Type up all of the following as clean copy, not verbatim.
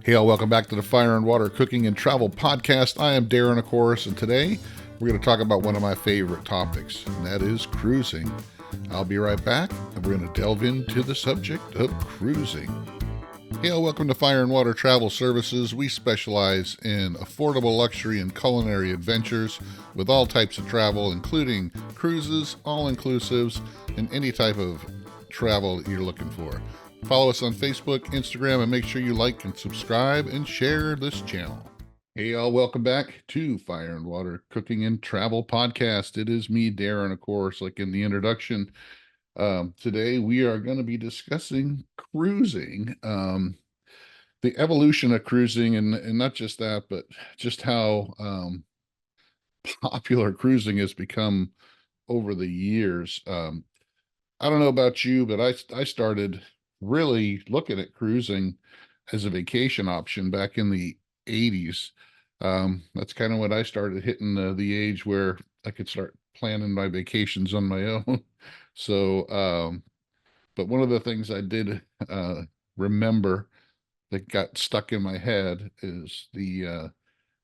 Hey, all, welcome back to the Fire and Water Cooking and Travel Podcast. I am Darren, of course, and today we're going to talk about one of my favorite topics, and that is cruising. I'll be right back, and we're going to delve into the subject of cruising. Hey, all, welcome to Fire and Water Travel Services. We specialize in affordable luxury and culinary adventures with all types of travel, including cruises, all-inclusives, and any type of travel that you're looking for. Follow us on Facebook, Instagram, and make sure you like and subscribe and share this channel. Hey, all, welcome back to Fire and Water Cooking and Travel Podcast. It is me, Darren, of course, like in the introduction. Today we are going to be discussing cruising, the evolution of cruising, and not just that, but just how popular cruising has become over the years. I don't know about you, but I started really looking at cruising as a vacation option back in the 80s. That's kind of when I started hitting the age where I could start planning my vacations on my own. So, but one of the things I did remember that got stuck in my head is the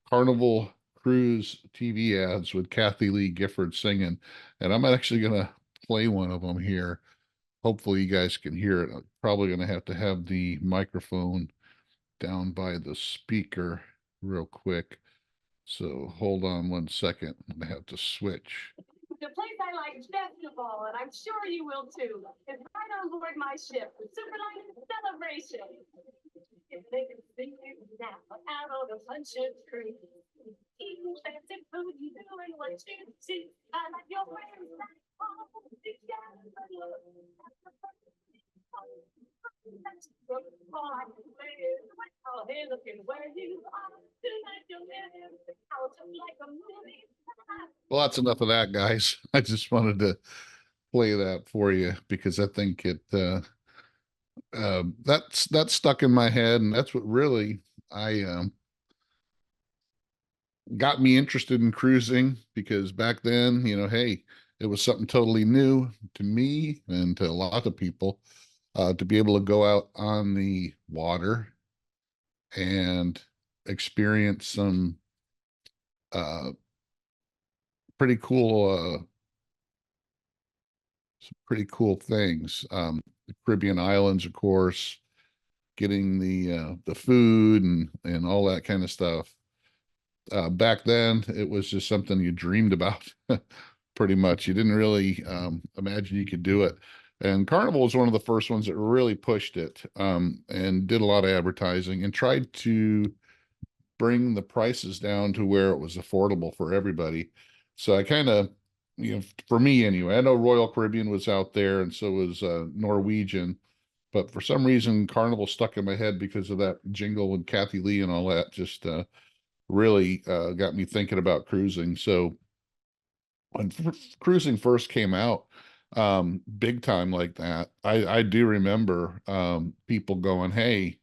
Carnival Cruise TV ads with Kathie Lee Gifford singing. And I'm actually going to play one of them here. Hopefully you guys can hear it. I'm probably going to have the microphone down by the speaker real quick. So hold on one second. I'm going to have to switch. The place I like best of all, and I'm sure you will too, is right on board my ship, the Superlight Celebration. If they can see you now, out on a Sunship cruise, eating fancy food, you doing what you see. I like your friends back home, together. Hey, looking where you are, tonight you'll live out like a movie. Well, that's enough of that, guys. I just wanted to play that for you because I think that's stuck in my head, and that's what really I got me interested in cruising, because back then, hey, it was something totally new to me and to a lot of people, to be able to go out on the water and experience some uh, pretty cool things. The Caribbean islands, of course, getting the food and all that kind of stuff. Back then, it was just something you dreamed about, pretty much. You didn't really imagine you could do it. And Carnival was one of the first ones that really pushed it, and did a lot of advertising and tried to bring the prices down to where it was affordable for everybody. So I kind of, for me anyway, I know Royal Caribbean was out there, and so was Norwegian. But for some reason, Carnival stuck in my head because of that jingle and Kathie Lee and all that. Just really got me thinking about cruising. So when cruising first came out, big time like that, I do remember people going, hey,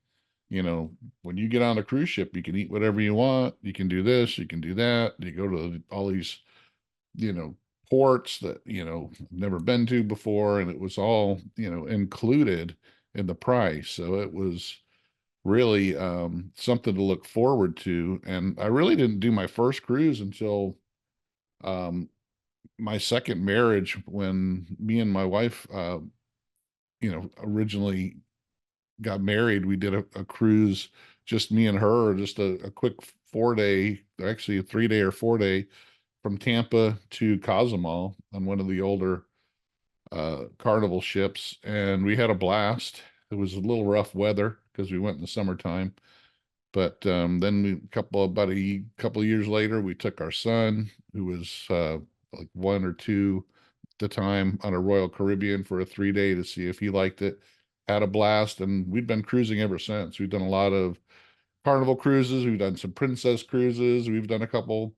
when you get on a cruise ship, you can eat whatever you want. You can do this, you can do that. You go to all these, ports that, never been to before. And it was all, included in the price. So it was really something to look forward to. And I really didn't do my first cruise until um, my second marriage, when me and my wife, originally got married. We did a cruise, just me and her, just a quick 4 day, actually a 3 day or 4 day, from Tampa to Cozumel on one of the older Carnival ships. And we had a blast. It was a little rough weather because we went in the summertime. But then about a couple of years later, we took our son, who was like 1 or 2 at the time, on a Royal Caribbean for a 3 day to see if he liked it. Had a blast, and we've been cruising ever since. We've done a lot of Carnival cruises. We've done some Princess cruises. We've done a couple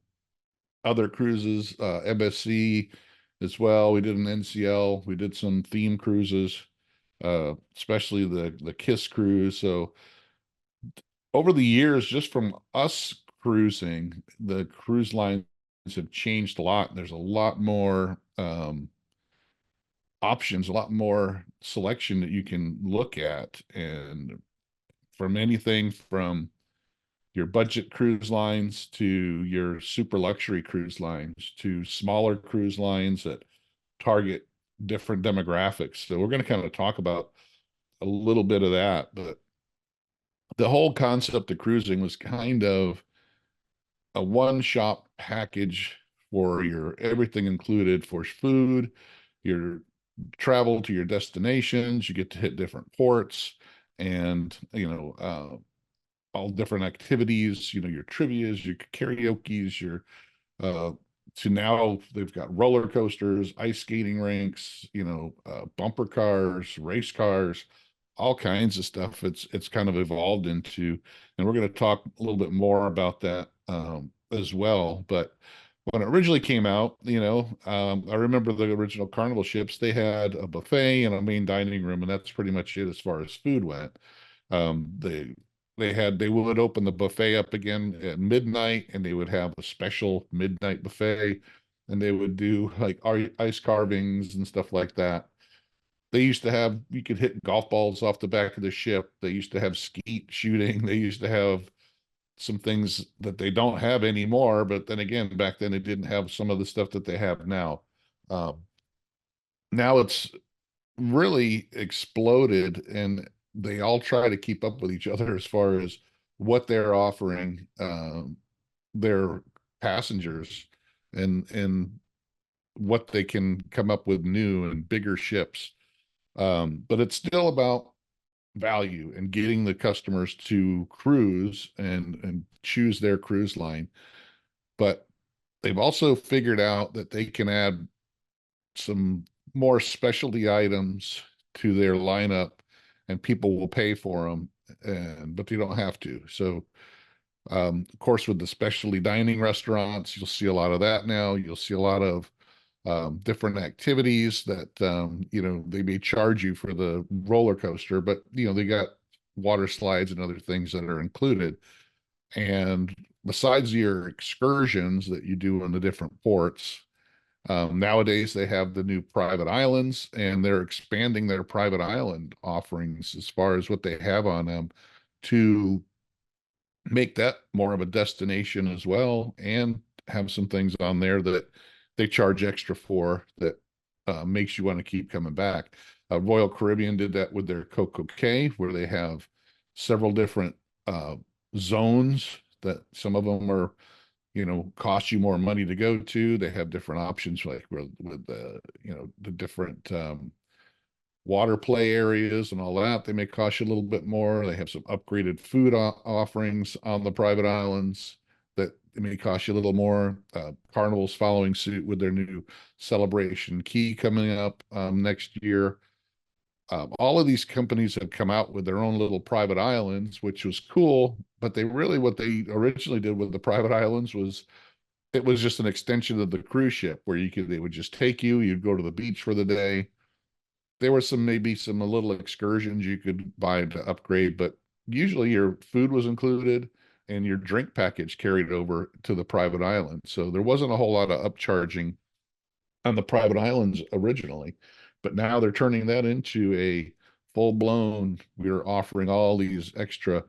other cruises, MSC as well. We did an NCL. We did some theme cruises, especially the Kiss cruise. So over the years, just from us cruising, the cruise lines have changed a lot. There's a lot more options, a lot more selection that you can look at. And from anything from your budget cruise lines to your super luxury cruise lines to smaller cruise lines that target different demographics. So we're going to kind of talk about a little bit of that, but the whole concept of cruising was kind of a one shop package for your everything included for food, your travel to your destinations, you get to hit different ports and, all different activities, your trivias, your karaoke's, your uh to now they've got roller coasters, ice skating rinks, bumper cars, race cars, all kinds of stuff. It's kind of evolved into, and we're going to talk a little bit more about that as well. But when it originally came out, I remember the original Carnival ships. They had a buffet and a main dining room, and that's pretty much it as far as food went. They would open the buffet up again at midnight, and they would have a special midnight buffet, and they would do like ice carvings and stuff like that. They used to have, you could hit golf balls off the back of the ship. They used to have skeet shooting. They used to have some things that they don't have anymore. But then again, back then they didn't have some of the stuff that they have now. Um, Now it's really exploded, and they all try to keep up with each other as far as what they're offering their passengers and what they can come up with new and bigger ships. But it's still about value and getting the customers to cruise and choose their cruise line. But they've also figured out that they can add some more specialty items to their lineup, and people will pay for them, but they don't have to. So of course, with the specialty dining restaurants, you'll see a lot of that now. You'll see a lot of different activities that they may charge you for the roller coaster, but they got water slides and other things that are included. And besides your excursions that you do on the different ports, nowadays they have the new private islands, and they're expanding their private island offerings as far as what they have on them to make that more of a destination as well, and have some things on there that they charge extra for that makes you want to keep coming back. Royal Caribbean did that with their Coco Cay, where they have several different zones that some of them are, cost you more money to go to. They have different options like with the different water play areas and all that. They may cost you a little bit more. They have some upgraded food offerings on the private islands that may cost you a little more. Carnival's following suit with their new Celebration Key coming up next year. All of these companies have come out with their own little private islands, which was cool. But what they originally did with the private islands was it was just an extension of the cruise ship where they would just take you, you'd go to the beach for the day. There were maybe some little excursions you could buy to upgrade, but usually your food was included and your drink package carried over to the private island. So there wasn't a whole lot of upcharging on the private islands originally, but now they're turning that into a full blown, we're offering all these extra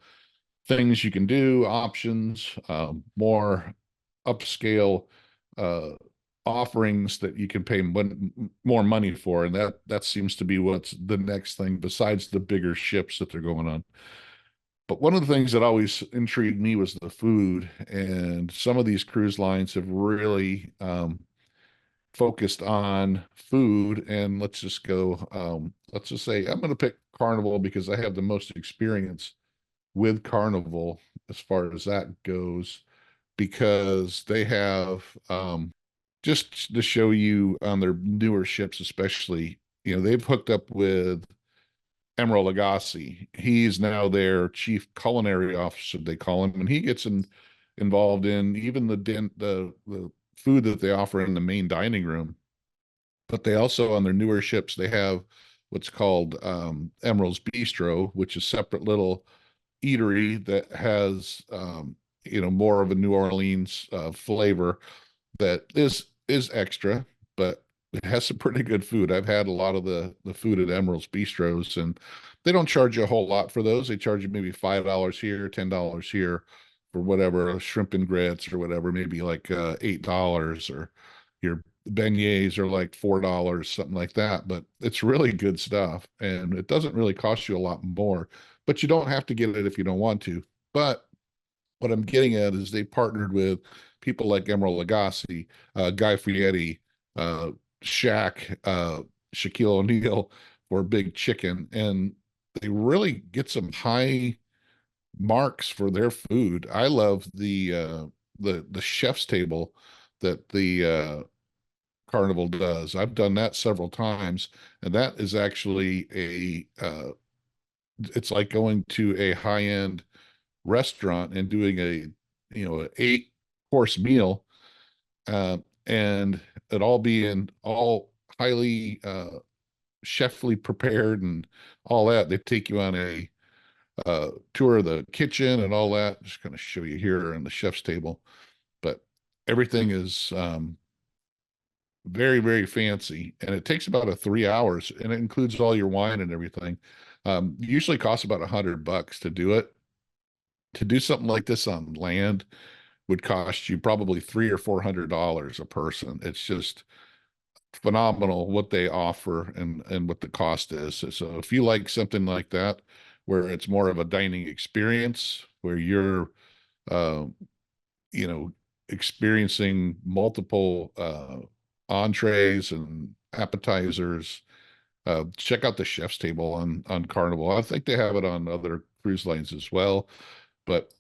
things you can do, options, more upscale uh, offerings that you can pay more money for, and that seems to be what's the next thing besides the bigger ships that they're going on. But one of the things that always intrigued me was the food, and some of these cruise lines have really focused on food. And let's just say I'm going to pick Carnival because I have the most experience with Carnival as far as that goes, because they have just to show you on their newer ships, especially, they've hooked up with Emeril Lagasse. He's now their chief culinary officer, they call him, and he gets involved in even the food that they offer in the main dining room. But they also, on their newer ships, they have what's called Emeril's Bistro, which is separate little eatery that has more of a New Orleans flavor that is extra, but it has some pretty good food. I've had a lot of the food at Emeril's Bistros, and They don't charge you a whole lot for those. They charge you maybe $5 here, $10 here for whatever shrimp and grits or whatever, maybe like $8, or your beignets are like $4, something like that. But it's really good stuff, and it doesn't really cost you a lot more. But you don't have to get it if you don't want to. But what I'm getting at is they partnered with people like Emeril Lagasse, Guy Fieri, uh, Shaq, Shaquille O'Neal for Big Chicken, and they really get some high marks for their food. I love the chef's table that the Carnival does. I've done that several times, and that is actually it's like going to a high-end restaurant and doing a 8 course meal, uh, and it all being all highly chefly prepared and all that. They take you on a tour of the kitchen and all that. Just going to show you here on the chef's table, but everything is very, very fancy, and it takes about 3 hours, and it includes all your wine and everything. Usually costs about $100 to do it. To do something like this on land would cost you probably $300 or $400 a person. It's just phenomenal what they offer and what the cost is. So if you like something like that, where it's more of a dining experience, where you're uh, you know experiencing multiple entrees and appetizers, check out the chef's table on Carnival. I think they have it on other cruise lines as well, but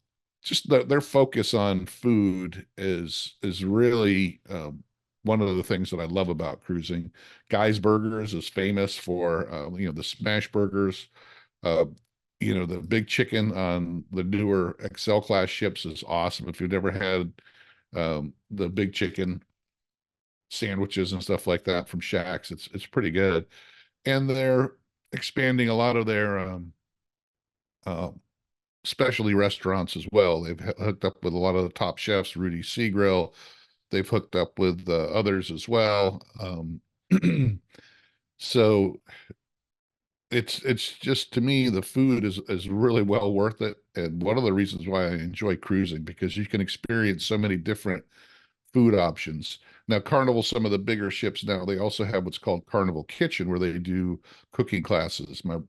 just their focus on food is really one of the things that I love about cruising. Guy's Burgers is famous for the smash burgers. Uh, the big chicken on the newer XL class ships is awesome. If you've never had the big chicken sandwiches and stuff like that from Shacks, it's pretty good. And they're expanding a lot of their uh, specialty restaurants as well. They've hooked up with a lot of the top chefs, Rudy Seagrill. They've hooked up with others as well. So it's just, to me, the food is really well worth it, and one of the reasons why I enjoy cruising, because you can experience so many different food options. Now, Carnival, some of the bigger ships now, they also have what's called Carnival Kitchen, where they do cooking classes. My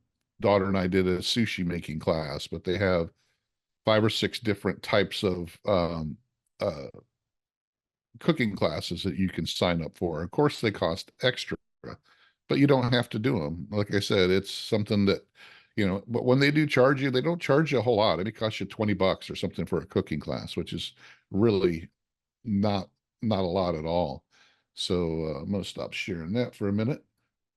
daughter and I did a sushi making class, but they have 5 or 6 different types of cooking classes that you can sign up for. Of course, they cost extra, but you don't have to do them. Like I said, it's something that, but when they do charge you, they don't charge you a whole lot. It may cost you $20 or something for a cooking class, which is really not not a lot at all. So I'm going to stop sharing that for a minute.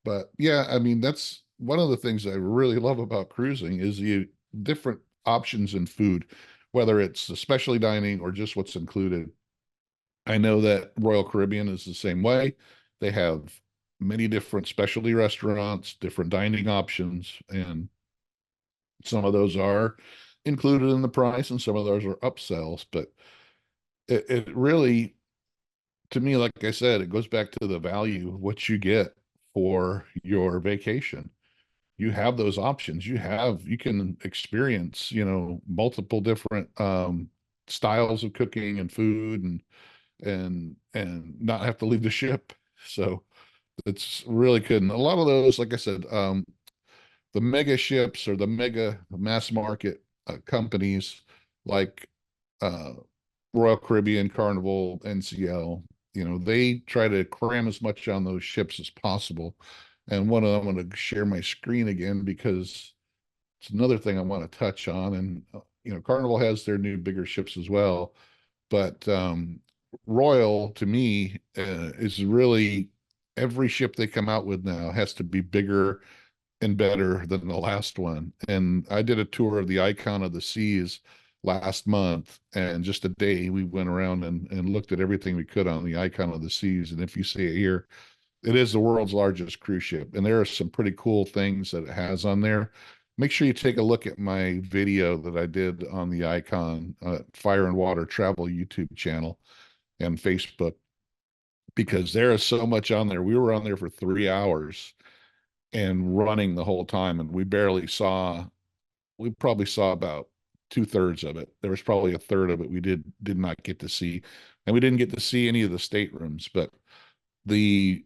But yeah, I mean, that's one of the things I really love about cruising is the different options in food, whether it's especially dining or just what's included. I know that Royal Caribbean is the same way. They have many different specialty restaurants, different dining options, and some of those are included in the price and some of those are upsells. But it really, to me, like I said, it goes back to the value of what you get for your vacation. You have those options. You can experience, multiple different styles of cooking and food, and not have to leave the ship. So it's really good. And a lot of those, like I said, the mega ships or the mega mass market companies like uh, Royal Caribbean, Carnival, NCL, they try to cram as much on those ships as possible. And one of them, I'm going to share my screen again because it's another thing I want to touch on. And, Carnival has their new bigger ships as well. But Royal, to me, is really, every ship they come out with now has to be bigger and better than the last one. And I did a tour of the Icon of the Seas last month, and just a day we went around and looked at everything we could on the Icon of the Seas. And if you see it here, it is the world's largest cruise ship, and there are some pretty cool things that it has on there. Make sure you take a look at my video that I did on the Icon Fire and Water Travel YouTube channel and Facebook, because there is so much on there. We were on there for 3 hours, and running the whole time. And we probably saw about 2/3 of it. There was probably a third of it we did not get to see. And we didn't get to see any of the staterooms, but the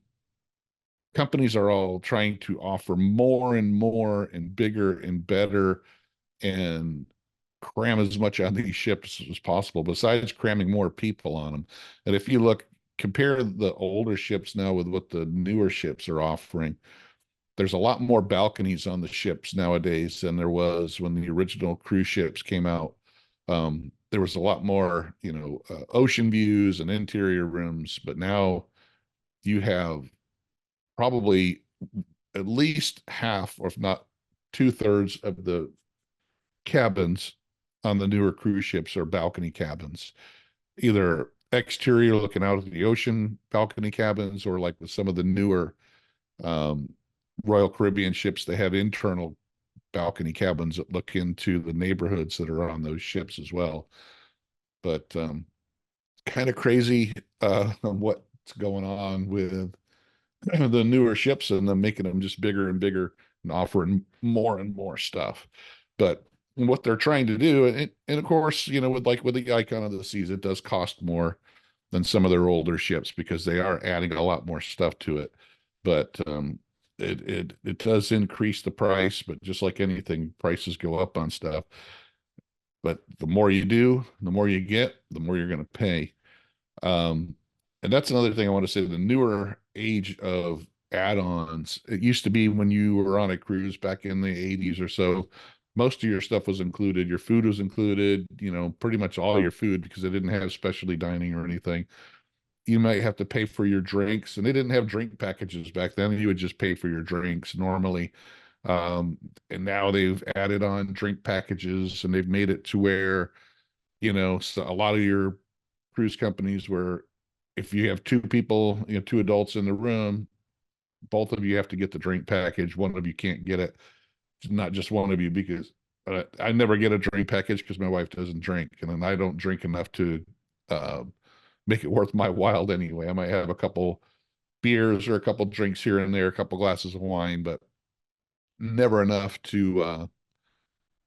companies are all trying to offer more and more and bigger and better and cram as much on these ships as possible, besides cramming more people on them. And if you compare the older ships now with what the newer ships are offering, there's a lot more balconies on the ships nowadays than there was when the original cruise ships came out. There was a lot more, ocean views and interior rooms, but now you have probably at least half, or if not 2/3 of the cabins on the newer cruise ships are balcony cabins, either exterior looking out at the ocean balcony cabins, or like with some of the newer um, Royal Caribbean ships, they have internal balcony cabins that look into the neighborhoods that are on those ships as well. But kind of crazy what's going on with the newer ships and them making them just bigger and bigger and offering more and more stuff. But what they're trying to do, and of course, with the Icon of the Seas, it does cost more than some of their older ships because they are adding a lot more stuff to it. But it does increase the price, but just like anything, prices go up on stuff. But the more you do, the more you get, the more you're going to pay. And that's another thing I want to say, the newer age of add-ons. It used to be when you were on a cruise back in the 80s or so, most of your stuff was included. Your food was included, pretty much all your food, because they didn't have specialty dining or anything. You might have to pay for your drinks, and they didn't have drink packages back then. You would just pay for your drinks normally. And now they've added on drink packages, and they've made it to where, so a lot of your cruise companies, where if you have two people, two adults in the room, both of you have to get the drink package. One of you can't get it. Not just one of you, because I never get a drink package because my wife doesn't drink, and then I don't drink enough to uh, make it worth my while anyway. I might have a couple beers or a couple drinks here and there, a couple glasses of wine, but never enough to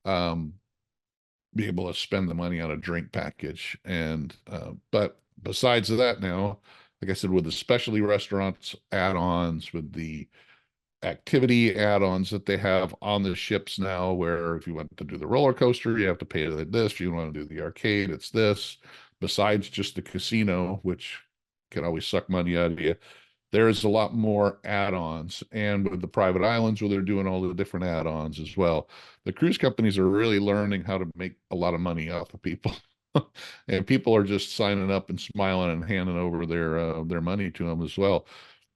um, be able to spend the money on a drink package. And but besides that, now, like I said, with the specialty restaurants add-ons, with the activity add-ons that they have on the ships now, where if you want to do the roller coaster, you have to pay this. If you want to do the arcade, it's this. Besides just the casino, which can always suck money out of you, there's a lot more add-ons. And with the private islands, where they're doing all the different add-ons as well, the cruise companies are really learning how to make a lot of money off of people. And people are just signing up and smiling and handing over their money to them as well.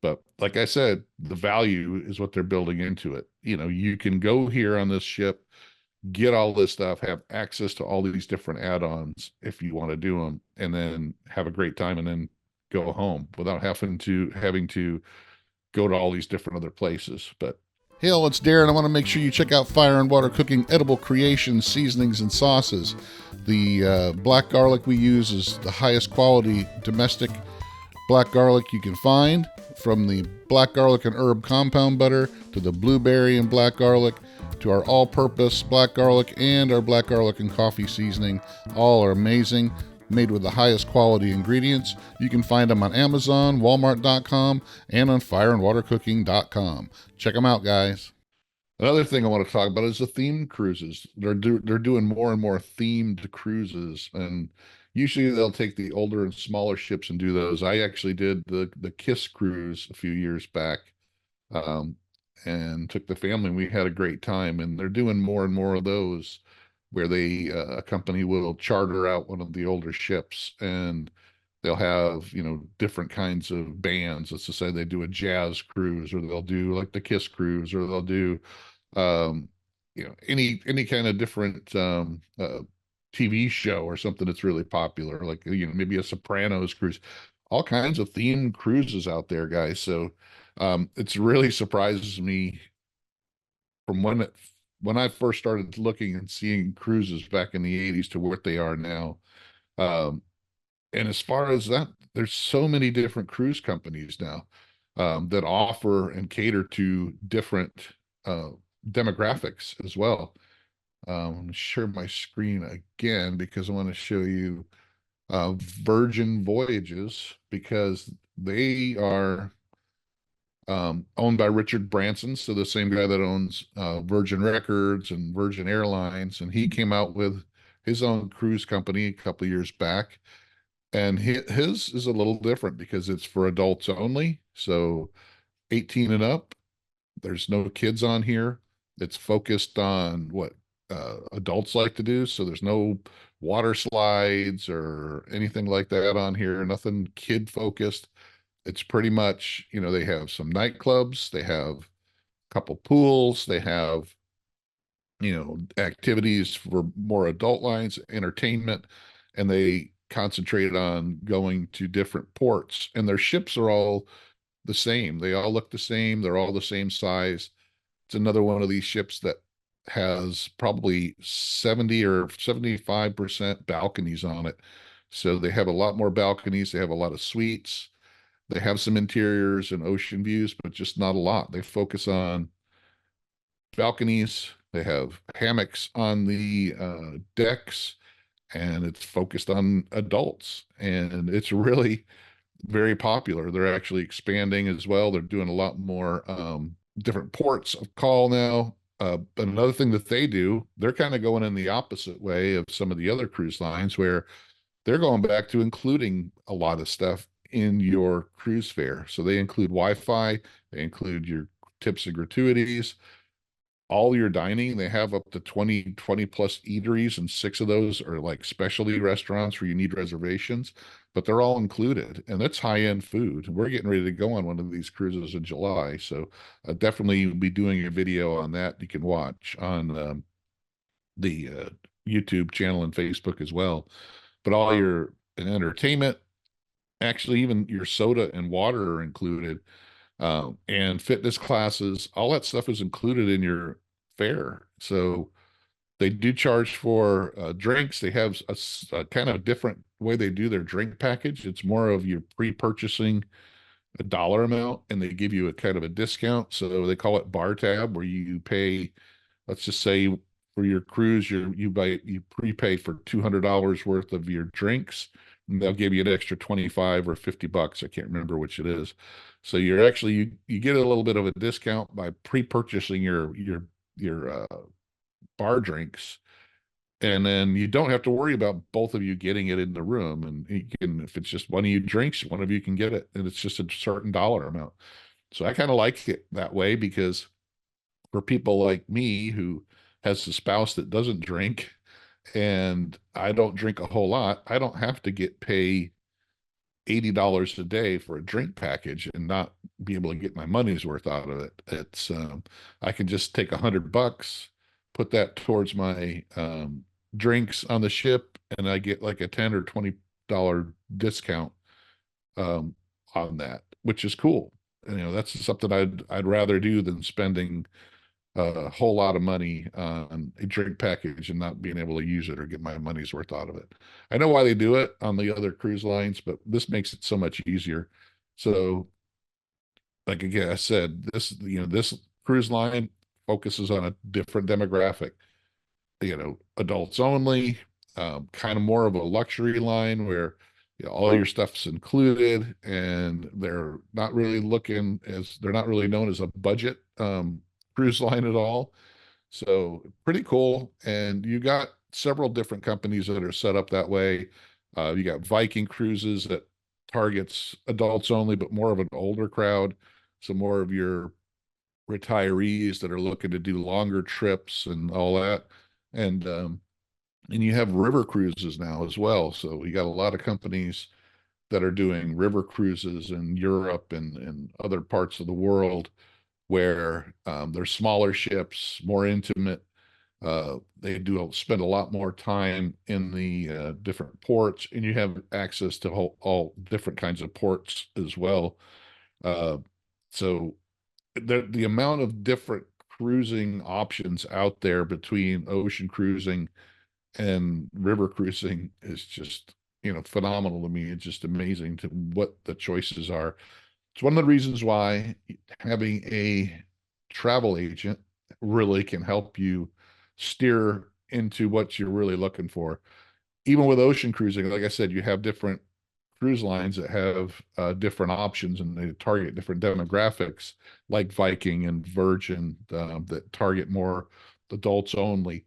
But like I said, the value is what they're building into it. You can go here on this ship, get all this stuff, have access to all these different add-ons if you want to do them, and then have a great time and then go home without having to go to all these different other places. But hey, it's Darren. I want to make sure you check out Fire and Water Cooking Edible Creations Seasonings and Sauces. The black garlic we use is the highest quality domestic black garlic you can find, from the black garlic and herb compound butter to the blueberry and black garlic to our all-purpose black garlic and our black garlic and coffee seasoning. All are amazing, made with the highest quality ingredients. You can find them on Amazon, Walmart.com, and on fireandwatercooking.com. Check them out, guys. Another thing I want to talk about is the themed cruises. They're doing more and more themed cruises, and usually they'll take the older and smaller ships and do those. I actually did the Kiss cruise a few years back, and took the family, and we had a great time. And they're doing more and more of those, where a company will charter out one of the older ships, and they'll have different kinds of bands. Let's just say they do a jazz cruise, or they'll do like the Kiss cruise, or they'll do um, any kind of different TV show or something that's really popular, like maybe a Sopranos cruise. All kinds of themed cruises out there, guys. So it's really surprises me from when I first started looking and seeing cruises back in the 80s to what they are now. Um, and as far as that, there's so many different cruise companies now. that offer and cater to different demographics as well. Share my screen again because I want to show you Virgin Voyages, because they are owned by Richard Branson, so the same guy that owns Virgin Records and Virgin Airlines, and he came out with his own cruise company a couple of years back, and his is a little different because it's for adults only, so 18 and up. There's no kids on here. It's focused on what adults like to do, so there's no water slides or anything like that on here. Nothing kid focused. It's pretty much, they have some nightclubs, they have a couple pools, they have, activities for more adult lines, entertainment, and they concentrated on going to different ports. And their ships are all the same. They all look the same. They're all the same size. It's another one of these ships that has probably 70 or 75% balconies on it. So they have a lot more balconies. They have a lot of suites. They have some interiors and ocean views, but just not a lot. They focus on balconies. They have hammocks on the decks, and it's focused on adults. And it's really very popular. They're actually expanding as well. They're doing a lot more different ports of call now. But another thing that they do, they're kind of going in the opposite way of some of the other cruise lines, where they're going back to including a lot of stuff in your cruise fare. So they include Wi-Fi, they include your tips and gratuities, all your dining. They have up to 20 plus eateries, and 6 of those are like specialty restaurants where you need reservations, but they're all included, and that's high-end food. We're getting ready to go on one of these cruises in July, so definitely be doing a video on that you can watch on the YouTube channel and Facebook as well. But all your entertainment, actually even your soda and water are included, and fitness classes, all that stuff is included in your fare. So they do charge for drinks. They have a kind of different way they do their drink package. It's more of you pre-purchasing a dollar amount, and they give you a kind of a discount. So they call it bar tab, where you pay, let's just say for your cruise, you prepay for $200 worth of your drinks, and they'll give you an extra 25 or $50. I can't remember which it is. So you're actually, you get a little bit of a discount by pre-purchasing your bar drinks, and then you don't have to worry about both of you getting it in the room. And you can, if it's just one of you drinks, one of you can get it, and it's just a certain dollar amount. So I kind of like it that way, because for people like me who has a spouse that doesn't drink, and I don't drink a whole lot, I don't have to pay $80 a day for a drink package and not be able to get my money's worth out of it. It's I can just take $100, put that towards my drinks on the ship, and I get like a $10 or $20 discount on that, which is cool. And, that's something I'd rather do than spending a whole lot of money on a drink package and not being able to use it or get my money's worth out of it. I know why they do it on the other cruise lines, but this makes it so much easier. So, like again, I said, this cruise line focuses on a different demographic. Adults only, kind of more of a luxury line where all your stuff's included, and they're not really known as a budget cruise line at all. So pretty cool. And you got several different companies that are set up that way. You got Viking Cruises that targets adults only, but more of an older crowd. So more of your retirees that are looking to do longer trips and all that. And you have river cruises now as well. So we got a lot of companies that are doing river cruises in Europe and other parts of the world, where they're smaller ships, more intimate. They do spend a lot more time in the different ports, and you have access to all different kinds of ports as well. Uh, so the amount of different cruising options out there between ocean cruising and river cruising is just, phenomenal to me. It's just amazing to what the choices are. It's one of the reasons why having a travel agent really can help you steer into what you're really looking for. Even with ocean cruising, like I said, you have different cruise lines that have different options and they target different demographics, like Viking and Virgin, that target more adults only.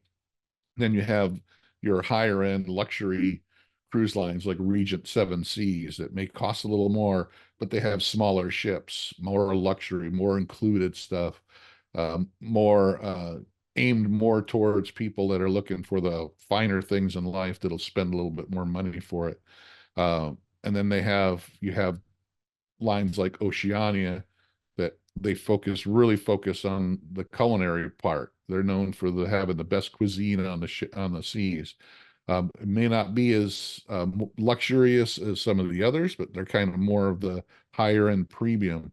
Then you have your higher end luxury cruise lines like Regent Seven Seas that may cost a little more, but they have smaller ships, more luxury, more included stuff, more aimed more towards people that are looking for the finer things in life that'll spend a little bit more money for it. And then you have lines like Oceania that they really focus on the culinary part. They're known for having the best cuisine on on the seas. It may not be as luxurious as some of the others, but they're kind of more of the higher end premium.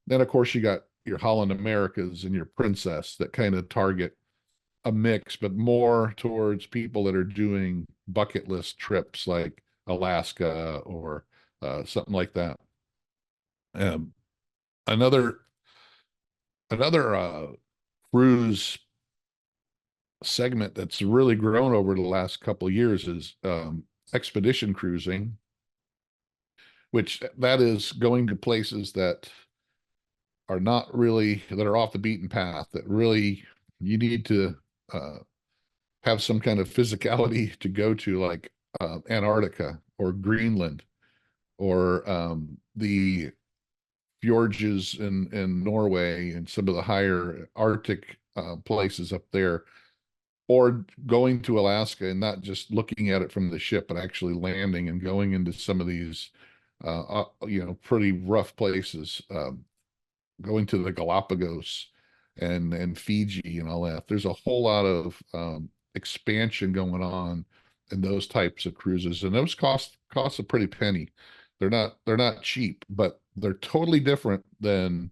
Then, of course, you got your Holland Americas and your Princess that kind of target a mix, but more towards people that are doing bucket list trips like Alaska or something like that. Um, another another cruise segment that's really grown over the last couple of years is expedition cruising, which that is going to places that are not really that are off the beaten path. That really you need to uh, have some kind of physicality to go to, like Antarctica or Greenland or the fjords in Norway and some of the higher Arctic places up there, or going to Alaska and not just looking at it from the ship, but actually landing and going into some of these, pretty rough places. Going to the Galapagos and Fiji and all that. There's a whole lot of expansion going on in those types of cruises, and those cost a pretty penny. They're not cheap, but they're totally different than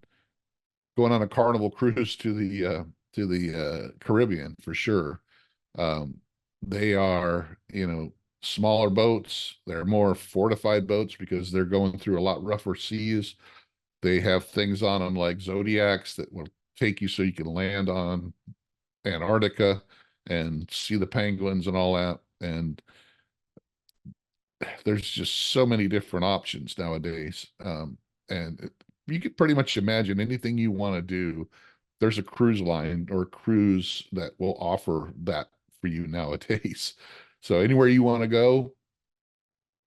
going on a Carnival cruise to the Caribbean for sure. Um, they are, smaller boats. They're more fortified boats because they're going through a lot rougher seas. They have things on them like Zodiacs that will take you so you can land on Antarctica and see the penguins and all that. And there's just so many different options nowadays. You could pretty much imagine anything you want to do. There's a cruise line or a cruise that will offer that for you nowadays. So anywhere you want to go,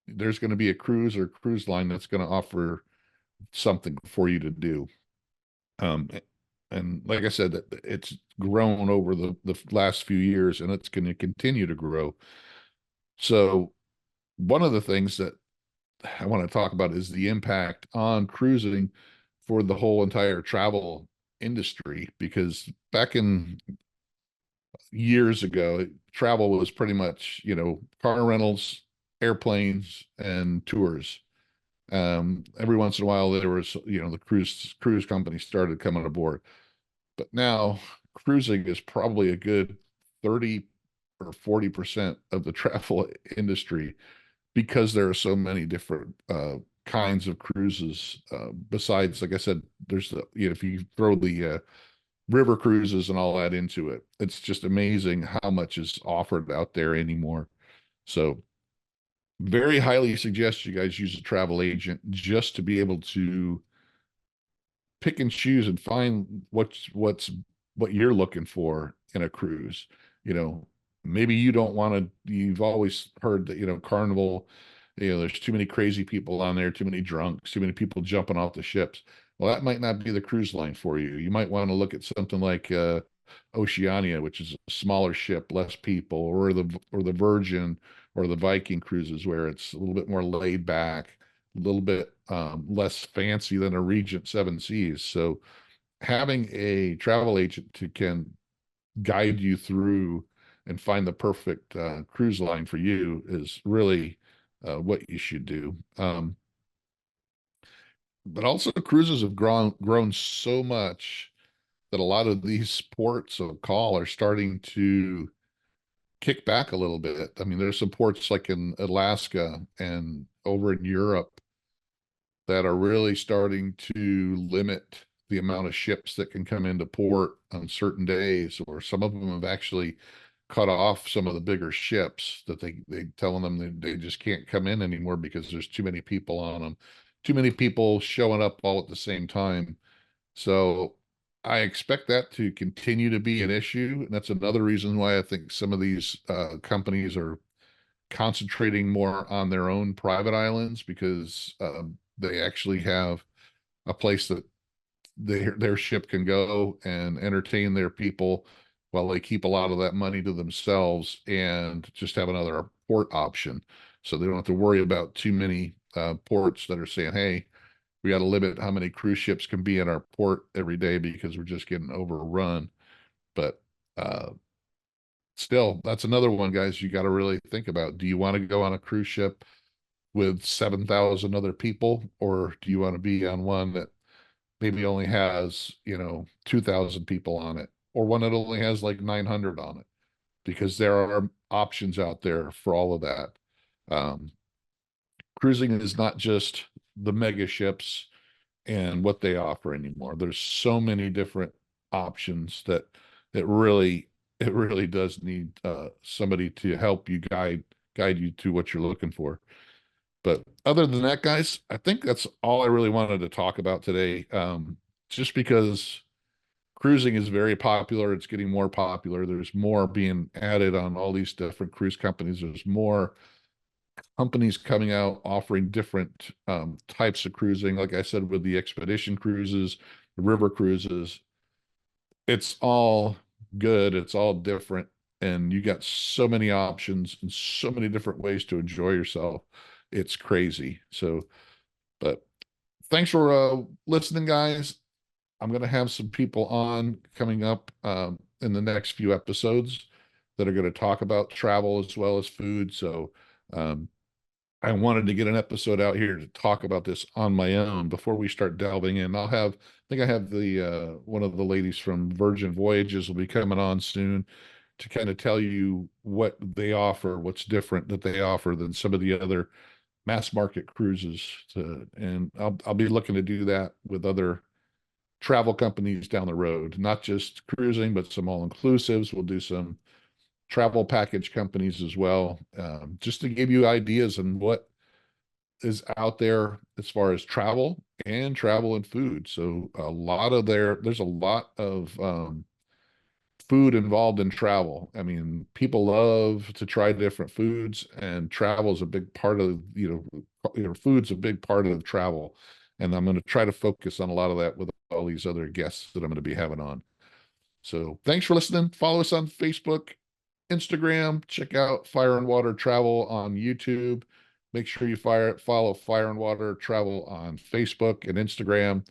there's going to be a cruise or cruise line that's going to offer something for you to do. Um, and like I said, it's grown over the last few years and it's going to continue to grow. So one of the things that I want to talk about is the impact on cruising for the whole entire travel industry, because back in years ago, travel was pretty much, car rentals, airplanes, and tours. Every once in a while, there was, the cruise company started coming aboard. But now cruising is probably a good 30 or 40% of the travel industry because there are so many different kinds of cruises. Besides, like I said, there's if you throw the river cruises and all that into it, it's just amazing how much is offered out there anymore. So very highly suggest you guys use a travel agent just to be able to pick and choose and find what you're looking for in a cruise. You know, maybe you don't want to, you've always heard that, Carnival, there's too many crazy people on there, too many drunks, too many people jumping off the ships. Well, that might not be the cruise line for you. You might want to look at something like Oceania, which is a smaller ship, less people, or the Virgin or the Viking cruises where it's a little bit more laid back, a little bit less fancy than a Regent Seven Seas. So having a travel agent who can guide you through and find the perfect cruise line for you is really what you should do. But also cruises have grown so much that a lot of these ports of call are starting to kick back a little bit. I mean, there's some ports like in Alaska and over in Europe that are really starting to limit the amount of ships that can come into port on certain days, or some of them have actually cut off some of the bigger ships that they telling them they just can't come in anymore because there's too many people on them, too many people showing up all at the same time. So I expect that to continue to be an issue. And that's another reason why I think some of these companies are concentrating more on their own private islands, because they actually have a place that their ship can go and entertain their people while they keep a lot of that money to themselves and just have another port option. So they don't have to worry about too many ports that are saying, hey, we got to limit how many cruise ships can be in our port every day because we're just getting overrun. But still, that's another one, guys, you got to really think about. Do you want to go on a cruise ship with 7,000 other people, or do you want to be on one that maybe only has, 2,000 people on it, or one that only has like 900 on it? Because there are options out there for all of that. Cruising is not just the mega ships and what they offer anymore. There's so many different options that it really does need somebody to help you guide you to what you're looking for. But other than that, guys, I think that's all I really wanted to talk about today. Just because cruising is very popular, it's getting more popular. There's more being added on all these different cruise companies. There's more companies coming out offering different types of cruising. Like I said, with the expedition cruises, the river cruises, it's all good. It's all different. And you got so many options and so many different ways to enjoy yourself. It's crazy. So, but thanks for listening, guys. I'm going to have some people on coming up in the next few episodes that are going to talk about travel as well as food. So, I wanted to get an episode out here to talk about this on my own before we start delving in. I think I have the one of the ladies from Virgin Voyages will be coming on soon to kind of tell you what they offer, what's different that they offer than some of the other mass market cruises. And I'll be looking to do that with other travel companies down the road, not just cruising, but some all inclusives. We'll do some travel package companies as well, just to give you ideas on what is out there as far as travel and food. So there's a lot of food involved in travel. I mean, people love to try different foods, and travel is a big part of, food's a big part of travel. And I'm going to try to focus on a lot of that with all these other guests that I'm going to be having on. So thanks for listening. Follow us on Facebook, Instagram. Check out Fire and Water Travel on YouTube. Make sure you follow Fire and Water Travel on Facebook and Instagram,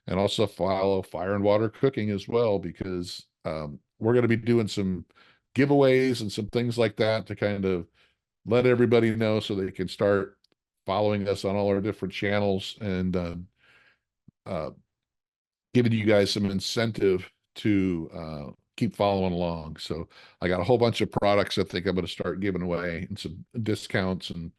and also follow Fire and Water Cooking as well, because we're going to be doing some giveaways and some things like that to kind of let everybody know so they can start following us on all our different channels, and giving you guys some incentive to keep following along. So I got a whole bunch of products I think I'm going to start giving away, and some discounts and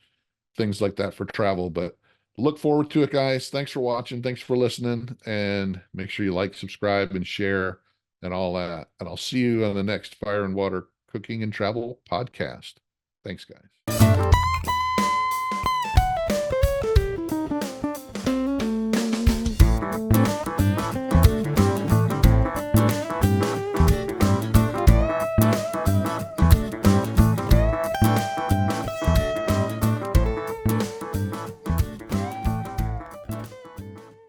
things like that for travel. But look forward to it, guys. Thanks for watching. Thanks for listening. And make sure you like, subscribe, and share and all that. And I'll see you on the next Fire and Water Cooking and Travel podcast. Thanks, guys.